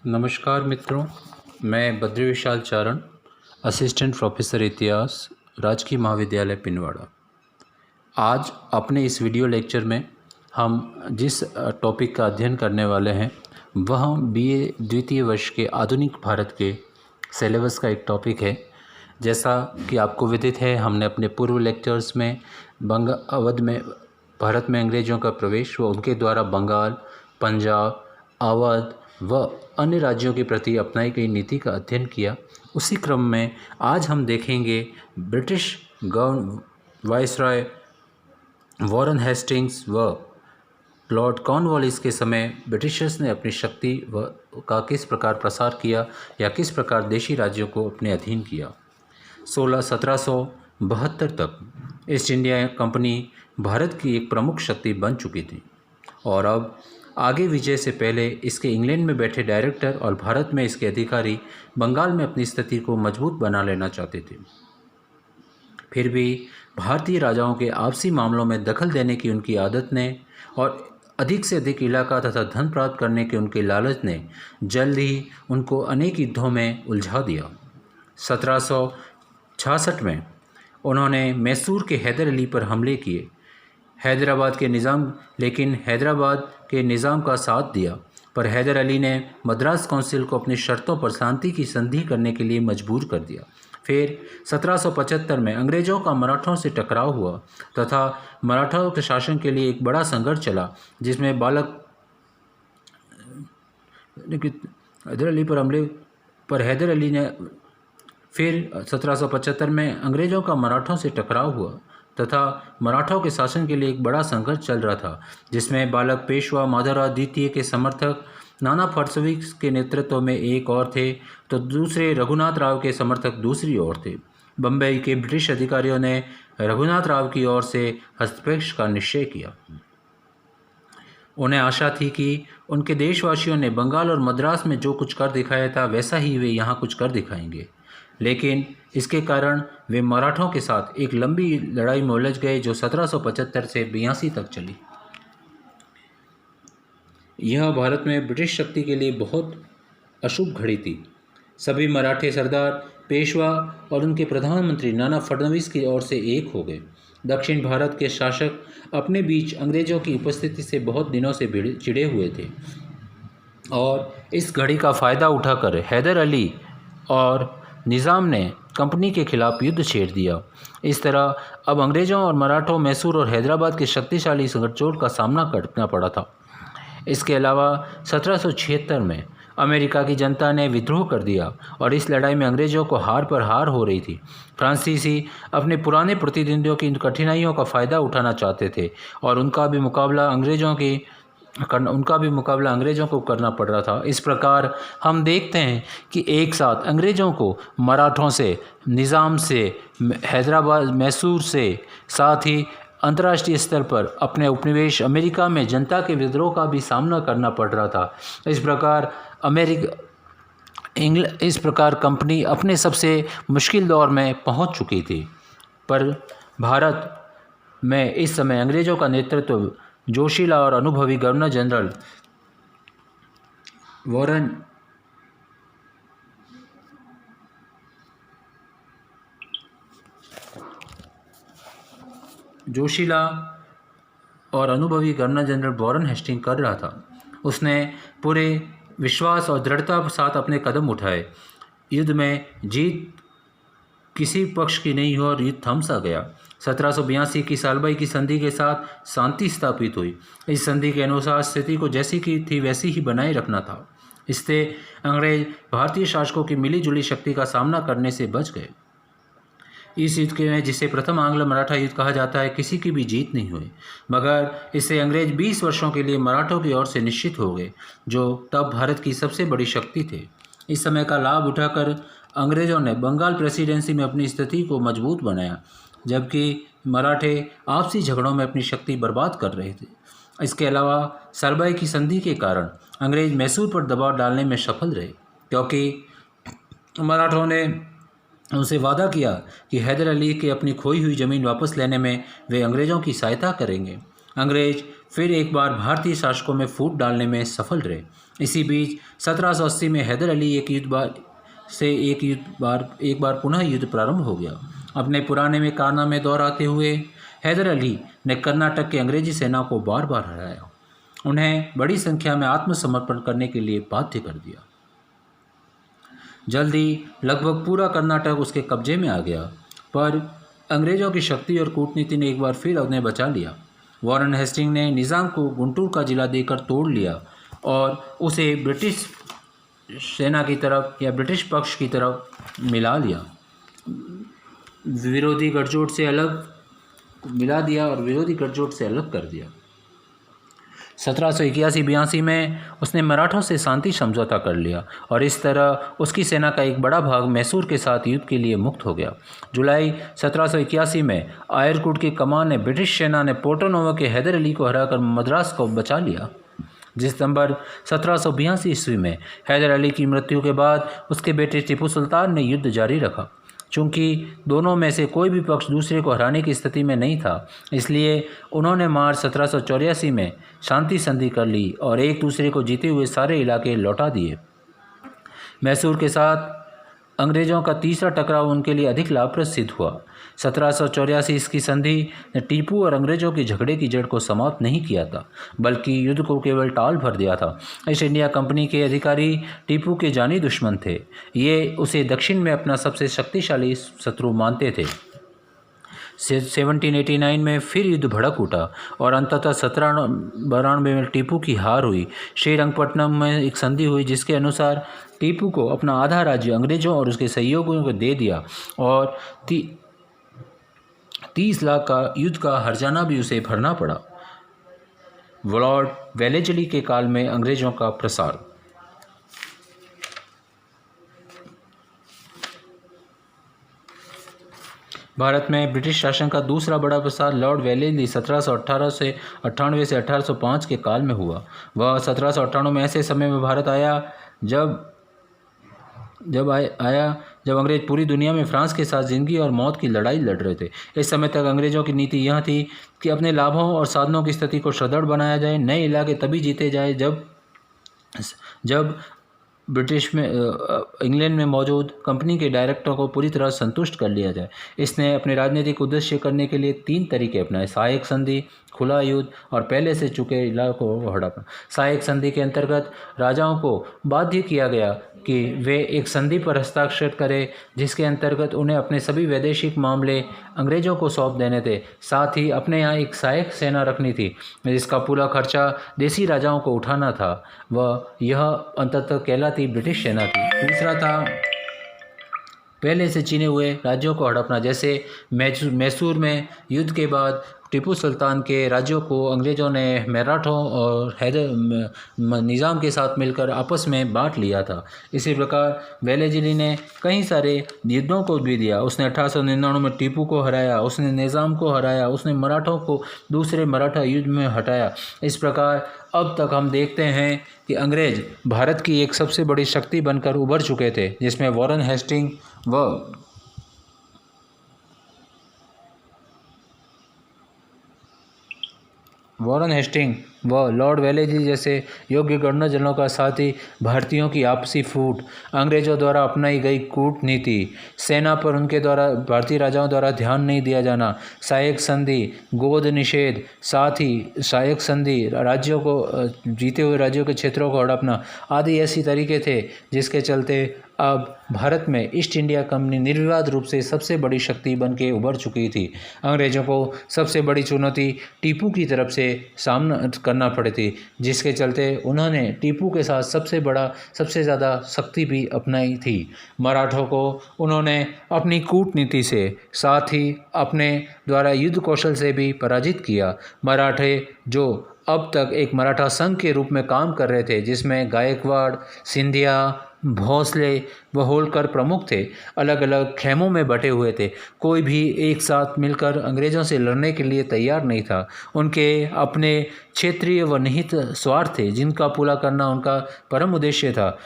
नमस्कार मित्रों, मैं बद्री विशाल चारण, असिस्टेंट प्रोफेसर इतिहास, राजकीय महाविद्यालय पिनवाड़ा। आज अपने इस वीडियो लेक्चर में हम जिस टॉपिक का अध्ययन करने वाले हैं वह बीए द्वितीय वर्ष के आधुनिक भारत के सिलेबस का एक टॉपिक है। जैसा कि आपको विदित है, हमने अपने पूर्व लेक्चर्स में अवध में भारत में अंग्रेज़ों का प्रवेश व उनके द्वारा बंगाल, पंजाब, अवध व अन्य राज्यों के प्रति अपनाई गई नीति का अध्ययन किया। उसी क्रम में आज हम देखेंगे ब्रिटिश वाइसरॉय वॉरेन हेस्टिंग्स व लॉर्ड कॉर्नवालिस के समय ब्रिटिशर्स ने अपनी शक्ति का किस प्रकार प्रसार किया या किस प्रकार देशी राज्यों को अपने अधीन किया। 1772 तक ईस्ट इंडिया कंपनी भारत की एक प्रमुख शक्ति बन चुकी थी और अब आगे विजय से पहले इसके इंग्लैंड में बैठे डायरेक्टर और भारत में इसके अधिकारी बंगाल में अपनी स्थिति को मजबूत बना लेना चाहते थे। फिर भी भारतीय राजाओं के आपसी मामलों में दखल देने की उनकी आदत ने और अधिक से अधिक इलाका तथा धन प्राप्त करने के उनके लालच ने जल्द ही उनको अनेक युद्धों में उलझा दिया। 1766 में उन्होंने मैसूर के हैदर अली पर हमले किए। हैदराबाद के निज़ाम का साथ दिया, पर हैदर अली ने मद्रास काउंसिल को अपनी शर्तों पर शांति की संधि करने के लिए मजबूर कर दिया। फिर 1775 में अंग्रेज़ों का मराठों से टकराव हुआ तथा मराठाओं के शासन के लिए एक बड़ा संघर्ष चला, जिसमें हैदर अली पर हमले पर हैदर अली ने फिर 1775 में अंग्रेज़ों का मराठों से टकराव हुआ तथा मराठों के शासन के लिए एक बड़ा संघर्ष चल रहा था, जिसमें बालक पेशवा माधवराव द्वितीय के समर्थक नाना फडणवीस के नेतृत्व में एक और थे तो दूसरे रघुनाथ राव के समर्थक दूसरी ओर थे। बम्बई के ब्रिटिश अधिकारियों ने रघुनाथ राव की ओर से हस्तक्षेप का निश्चय किया। उन्हें आशा थी कि उनके देशवासियों ने बंगाल और मद्रास में जो कुछ कर दिखाया था वैसा ही वे यहाँ कुछ कर दिखाएंगे, लेकिन इसके कारण वे मराठों के साथ एक लंबी लड़ाई में उलझ गए जो 1775 से 82 तक चली। यह भारत में ब्रिटिश शक्ति के लिए बहुत अशुभ घड़ी थी। सभी मराठे सरदार पेशवा और उनके प्रधानमंत्री नाना फडणवीस की ओर से एक हो गए। दक्षिण भारत के शासक अपने बीच अंग्रेज़ों की उपस्थिति से बहुत दिनों से चिढ़े हुए थे और इस घड़ी का फ़ायदा उठाकर हैदर अली और निज़ाम ने कंपनी के खिलाफ युद्ध छेड़ दिया। इस तरह अब अंग्रेज़ों और मराठों, मैसूर और हैदराबाद के शक्तिशाली गठजोड़ का सामना करना पड़ा था। इसके अलावा 1776 में अमेरिका की जनता ने विद्रोह कर दिया और इस लड़ाई में अंग्रेज़ों को हार पर हार हो रही थी। फ्रांसीसी अपने पुराने प्रतिद्वंदियों की इन कठिनाइयों का फ़ायदा उठाना चाहते थे और उनका भी मुकाबला अंग्रेज़ों को करना पड़ रहा था। इस प्रकार हम देखते हैं कि एक साथ अंग्रेज़ों को मराठों से, निज़ाम से, हैदराबाद, मैसूर से, साथ ही अंतर्राष्ट्रीय स्तर पर अपने उपनिवेश अमेरिका में जनता के विद्रोह का भी सामना करना पड़ रहा था। इस प्रकार कंपनी अपने सबसे मुश्किल दौर में पहुंच चुकी थी। पर भारत में इस समय अंग्रेज़ों का नेतृत्व जोशीला और अनुभवी गवर्नर जनरल वॉरेन हेस्टिंग कर रहा था। उसने पूरे विश्वास और दृढ़ता के साथ अपने कदम उठाए। युद्ध में जीत किसी पक्ष की नहीं हुई और युद्ध थम सा गया। 1782 की सालबाई की संधि के साथ शांति स्थापित हुई। इस संधि के अनुसार स्थिति को जैसी की थी वैसी ही बनाए रखना था। इससे अंग्रेज भारतीय शासकों की मिलीजुली शक्ति का सामना करने से बच गए। इस युद्ध में, जिसे प्रथम आंग्ल मराठा युद्ध कहा जाता है, किसी की भी जीत नहीं हुई, मगर इससे अंग्रेज 20 वर्षों के लिए मराठों की ओर से निश्चित हो गए, जो तब भारत की सबसे बड़ी शक्ति थे। इस समय का लाभ उठाकर अंग्रेज़ों ने बंगाल प्रेसिडेंसी में अपनी स्थिति को मजबूत बनाया, जबकि मराठे आपसी झगड़ों में अपनी शक्ति बर्बाद कर रहे थे। इसके अलावा सालबाई की संधि के कारण अंग्रेज मैसूर पर दबाव डालने में सफल रहे, क्योंकि मराठों ने उनसे वादा किया कि हैदर अली के अपनी खोई हुई ज़मीन वापस लेने में वे अंग्रेज़ों की सहायता करेंगे। अंग्रेज फिर एक बार भारतीय शासकों में फूट डालने में सफल रहे। इसी बीच 1780 में हैदर अली एक बार पुनः युद्ध प्रारंभ हो गया। अपने पुराने में कारनामे दोहराते हुए हैदर अली ने कर्नाटक की अंग्रेजी सेना को बार बार हराया, उन्हें बड़ी संख्या में आत्मसमर्पण करने के लिए बाध्य कर दिया। जल्दी लगभग पूरा कर्नाटक उसके कब्जे में आ गया, पर अंग्रेज़ों की शक्ति और कूटनीति ने एक बार फिर उन्हें बचा लिया। वॉरेन हेस्टिंग ने निज़ाम को गुंटूर का जिला देकर तोड़ लिया और उसे ब्रिटिश सेना की तरफ या ब्रिटिश पक्ष की तरफ मिला लिया। विरोधी गठजोड़ से अलग कर दिया। 1781-82 में उसने मराठों से शांति समझौता कर लिया और इस तरह उसकी सेना का एक बड़ा भाग मैसूर के साथ युद्ध के लिए मुक्त हो गया। जुलाई 1781 में आयरकुट की कमान ने ब्रिटिश सेना ने पोर्टोनोवो के हैदर अली को हराकर मद्रास को बचा लिया। दिसंबर 1782 ईस्वी में हैदर अली की मृत्यु के बाद उसके बेटे टीपू सुल्तान ने युद्ध जारी रखा। चूँकि दोनों में से कोई भी पक्ष दूसरे को हराने की स्थिति में नहीं था, इसलिए उन्होंने मार्च 1784 में शांति संधि कर ली और एक दूसरे को जीते हुए सारे इलाके लौटा दिए। मैसूर के साथ अंग्रेज़ों का तीसरा टकराव उनके लिए अधिक लाभप्रद सिद्ध हुआ। 1784 इसकी संधि ने टीपू और अंग्रेज़ों के झगड़े की जड़ को समाप्त नहीं किया था, बल्कि युद्ध को केवल टाल भर दिया था। ईस्ट इंडिया कंपनी के अधिकारी टीपू के जानी दुश्मन थे। ये उसे दक्षिण में अपना सबसे शक्तिशाली शत्रु मानते थे। 1789 में फिर युद्ध भड़क उठा और अंततः 1792 में टीपू की हार हुई। श्रीरंगपट्टनम में एक संधि हुई जिसके अनुसार टीपू को अपना आधा राज्य अंग्रेज़ों और उसके सहयोगियों को दे दिया और 30 लाख का युद्ध का हर्जाना भी उसे भरना पड़ा। लॉर्ड वेलेस्ली के काल में अंग्रेज़ों का प्रसार। भारत में ब्रिटिश शासन का दूसरा बड़ा प्रसार लॉर्ड वेलेस्ली 1798 से 1805 के काल में हुआ। वह 1798 में ऐसे समय में भारत आया जब अंग्रेज पूरी दुनिया में फ्रांस के साथ जिंदगी और मौत की लड़ाई लड़ रहे थे। इस समय तक अंग्रेज़ों की नीति यह थी कि अपने लाभों और साधनों की स्थिति को सुदृढ़ बनाया जाए, नए इलाके तभी जीते जाए जब ब्रिटिश में इंग्लैंड में मौजूद कंपनी के डायरेक्टरों को पूरी तरह संतुष्ट कर लिया जाए। इसने अपने राजनीतिक उद्देश्य करने के लिए 3 तरीके अपनाए: सहायक संधि, खुला युद्ध और पहले से चुके इलाकों को हड़पना। सहायक संधि के अंतर्गत राजाओं को बाध्य किया गया कि वे एक संधि पर हस्ताक्षर करें जिसके अंतर्गत उन्हें अपने सभी वैदेशिक मामले अंग्रेज़ों को सौंप देने थे। साथ ही अपने यहाँ एक सहायक सेना रखनी थी जिसका पूरा खर्चा देसी राजाओं को उठाना था। यह अंततः कहलाती ब्रिटिश सेना थी। दूसरा था पहले से चिने हुए राज्यों को हड़पना, जैसे मैसूर में युद्ध के बाद टीपू सुल्तान के राज्यों को अंग्रेज़ों ने मराठों और निज़ाम के साथ मिलकर आपस में बांट लिया था। इसी प्रकार वेलेस्ली ने कई सारे युद्धों को भी दिया। उसने 1899 में टीपू को हराया, उसने निज़ाम को हराया, उसने मराठों को दूसरे मराठा युद्ध में हटाया। इस प्रकार अब तक हम देखते हैं कि अंग्रेज़ भारत की एक सबसे बड़ी शक्ति बनकर उभर चुके थे, जिसमें वॉरेन हेस्टिंग व लॉर्ड वेलेस्ली जैसे योग्य गवर्नर का साथ ही भारतीयों की आपसी फूट, अंग्रेज़ों द्वारा अपनाई गई कूटनीति, सेना पर उनके द्वारा भारतीय राजाओं द्वारा ध्यान नहीं दिया जाना, सहायक संधि, गोद निषेध, साथ ही सहायक संधि, राज्यों को जीते हुए राज्यों के क्षेत्रों को हड़पना आदि ऐसी तरीके थे जिसके चलते अब भारत में ईस्ट इंडिया कंपनी निर्विवाद रूप से सबसे बड़ी शक्ति बन के उभर चुकी थी। अंग्रेज़ों को सबसे बड़ी चुनौती टीपू की तरफ से सामना करना पड़ी थी, जिसके चलते उन्होंने टीपू के साथ सबसे ज़्यादा शक्ति भी अपनाई थी। मराठों को उन्होंने अपनी कूटनीति से साथ ही अपने द्वारा युद्ध कौशल से भी पराजित किया। मराठे जो अब तक एक मराठा संघ के रूप में काम कर रहे थे, जिसमें गायकवाड़, सिंधिया, भोसले व होलकर प्रमुख थे, अलग अलग खेमों में बटे हुए थे। कोई भी एक साथ मिलकर अंग्रेज़ों से लड़ने के लिए तैयार नहीं था। उनके अपने क्षेत्रीय व निहित स्वार्थ थे जिनका पूरा करना उनका परम उद्देश्य था।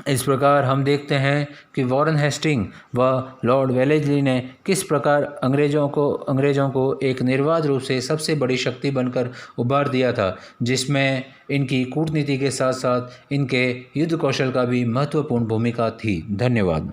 इस प्रकार हम देखते हैं कि वॉरेन हेस्टिंग व लॉर्ड वेलेस्ली ने किस प्रकार अंग्रेज़ों को एक निर्वाध रूप से सबसे बड़ी शक्ति बनकर उभार दिया था, जिसमें इनकी कूटनीति के साथ साथ इनके युद्ध कौशल का भी महत्वपूर्ण भूमिका थी। धन्यवाद।